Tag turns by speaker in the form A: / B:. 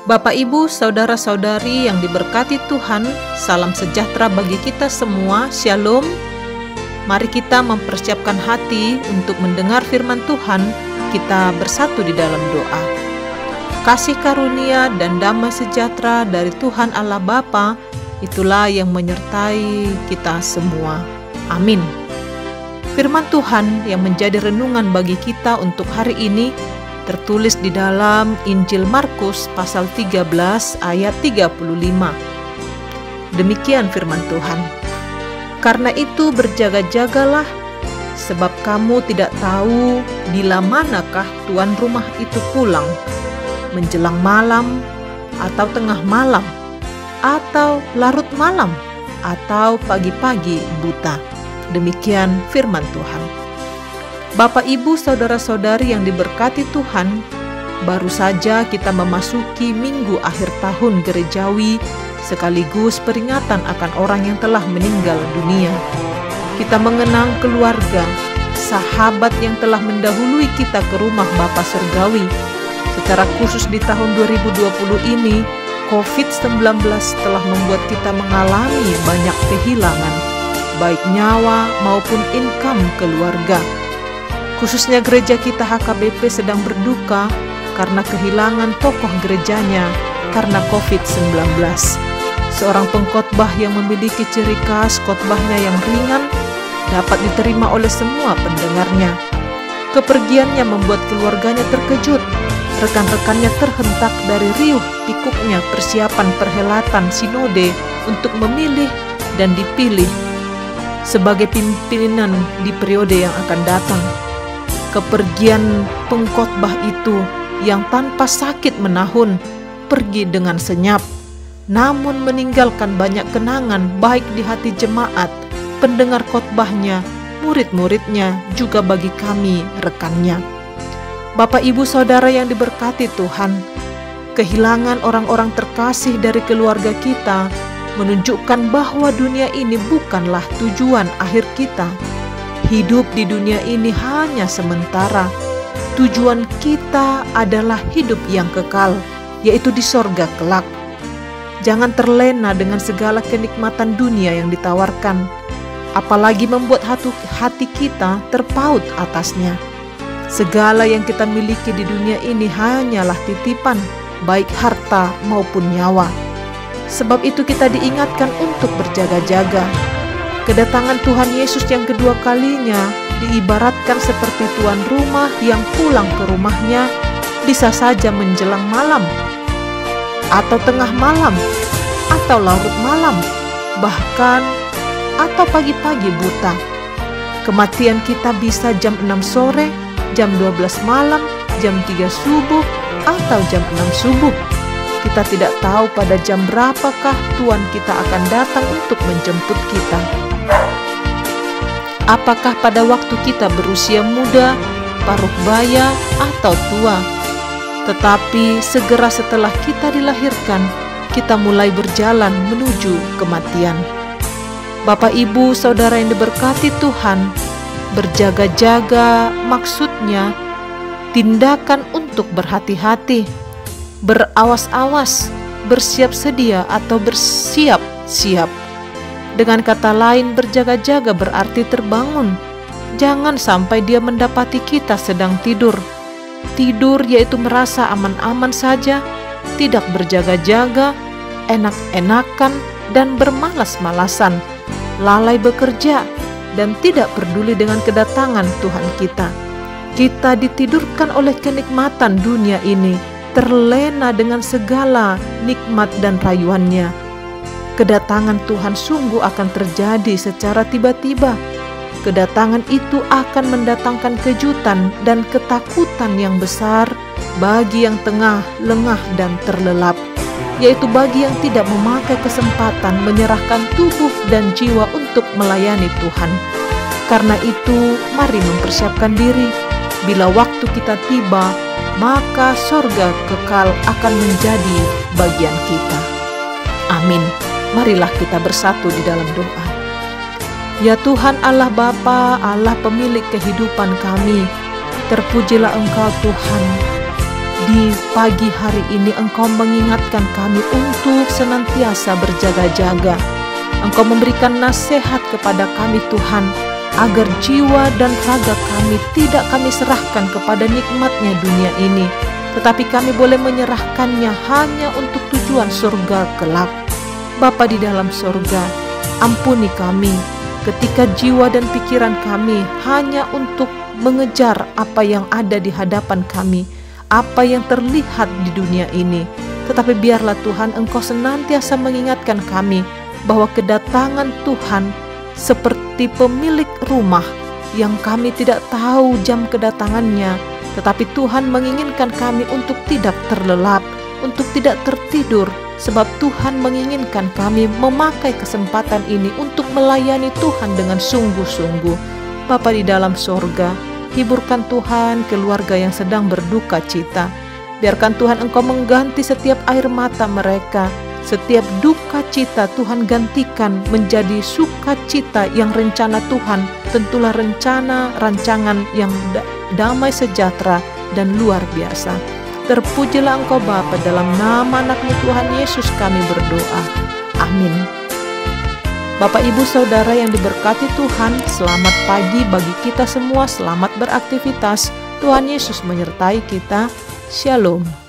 A: Bapak, Ibu, saudara-saudari yang diberkati Tuhan, salam sejahtera bagi kita semua. Shalom. Mari kita mempersiapkan hati untuk mendengar firman Tuhan. Kita bersatu di dalam doa. Kasih karunia dan damai sejahtera dari Tuhan Allah Bapa, itulah yang menyertai kita semua. Amin. Firman Tuhan yang menjadi renungan bagi kita untuk hari ini tertulis di dalam Injil Markus pasal 13 ayat 35. Demikian firman Tuhan. Karena itu berjaga-jagalah, sebab kamu tidak tahu bila manakah tuan rumah itu pulang, menjelang malam, atau tengah malam, atau larut malam, atau pagi-pagi buta. Demikian firman Tuhan. Bapak, Ibu, saudara-saudari yang diberkati Tuhan, baru saja kita memasuki minggu akhir tahun gerejawi sekaligus peringatan akan orang yang telah meninggal dunia. Kita mengenang keluarga, sahabat yang telah mendahului kita ke rumah Bapa Surgawi. Secara khusus di tahun 2020 ini, COVID-19 telah membuat kita mengalami banyak kehilangan, baik nyawa maupun income keluarga. Khususnya gereja kita HKBP sedang berduka karena kehilangan tokoh gerejanya karena COVID-19. Seorang pengkhotbah yang memiliki ciri khas khotbahnya yang ringan dapat diterima oleh semua pendengarnya. Kepergiannya membuat keluarganya terkejut. Rekan-rekannya terhentak dari riuh pikuknya persiapan perhelatan sinode untuk memilih dan dipilih sebagai pimpinan di periode yang akan datang. Kepergian pengkhotbah itu yang tanpa sakit menahun pergi dengan senyap, namun meninggalkan banyak kenangan baik di hati jemaat, pendengar khotbahnya, murid-muridnya, juga bagi kami rekannya. Bapak, Ibu, saudara yang diberkati Tuhan, kehilangan orang-orang terkasih dari keluarga kita menunjukkan bahwa dunia ini bukanlah tujuan akhir kita. Hidup di dunia ini hanya sementara. Tujuan kita adalah hidup yang kekal, yaitu di sorga kelak. Jangan terlena dengan segala kenikmatan dunia yang ditawarkan, apalagi membuat hati kita terpaut atasnya. Segala yang kita miliki di dunia ini hanyalah titipan, baik harta maupun nyawa. Sebab itu kita diingatkan untuk berjaga-jaga. Kedatangan Tuhan Yesus yang kedua kalinya diibaratkan seperti tuan rumah yang pulang ke rumahnya bisa saja menjelang malam, atau tengah malam, atau larut malam, bahkan atau pagi-pagi buta. Kematian kita bisa jam 6 sore, jam 12 malam, jam 3 subuh, atau jam 6 subuh. Kita tidak tahu pada jam berapakah Tuhan kita akan datang untuk menjemput kita. Apakah pada waktu kita berusia muda, paruh baya, atau tua? Tetapi segera setelah kita dilahirkan, kita mulai berjalan menuju kematian. Bapak, Ibu, saudara yang diberkati Tuhan, berjaga-jaga maksudnya tindakan untuk berhati-hati, berawas-awas, bersiap sedia atau bersiap-siap. Dengan kata lain, berjaga-jaga berarti terbangun. Jangan sampai dia mendapati kita sedang tidur. Tidur yaitu merasa aman-aman saja, tidak berjaga-jaga, enak-enakan, dan bermalas-malasan, lalai bekerja, dan tidak peduli dengan kedatangan Tuhan kita. Kita ditidurkan oleh kenikmatan dunia ini, terlena dengan segala nikmat dan rayuannya. Kedatangan Tuhan sungguh akan terjadi secara tiba-tiba. Kedatangan itu akan mendatangkan kejutan dan ketakutan yang besar bagi yang tengah lengah dan terlelap, yaitu bagi yang tidak memakai kesempatan menyerahkan tubuh dan jiwa untuk melayani Tuhan. Karena itu, mari mempersiapkan diri. Bila waktu kita tiba, maka sorga kekal akan menjadi bagian kita. Amin. Marilah kita bersatu di dalam doa. Ya Tuhan Allah Bapa, Allah pemilik kehidupan kami, terpujilah Engkau Tuhan. di pagi hari ini Engkau mengingatkan kami untuk senantiasa berjaga-jaga. Engkau memberikan nasihat kepada kami Tuhan, agar jiwa dan raga kami tidak kami serahkan kepada nikmatnya dunia ini, tetapi kami boleh menyerahkannya hanya untuk tujuan surga kelak. Bapa di dalam surga, ampuni kami ketika jiwa dan pikiran kami hanya untuk mengejar apa yang ada di hadapan kami, apa yang terlihat di dunia ini. Tetapi biarlah Tuhan Engkau senantiasa mengingatkan kami bahwa kedatangan Tuhan seperti pemilik rumah yang kami tidak tahu jam kedatangannya, tetapi Tuhan menginginkan kami untuk tidak terlelap, untuk tidak tertidur, sebab Tuhan menginginkan kami memakai kesempatan ini untuk melayani Tuhan dengan sungguh-sungguh. Bapa di dalam sorga, hiburkan Tuhan keluarga yang sedang berduka cita. Biarkan Tuhan Engkau mengganti setiap air mata mereka. Setiap duka cita Tuhan gantikan menjadi sukacita yang rencana Tuhan. Tentulah rencana rancangan yang damai sejahtera dan luar biasa. Terpujilah Engkau Bapa, dalam nama anak-Mu Tuhan Yesus kami berdoa. Amin. Bapak Ibu Saudara yang diberkati Tuhan, selamat pagi bagi kita semua, selamat beraktivitas. Tuhan Yesus menyertai kita. Shalom.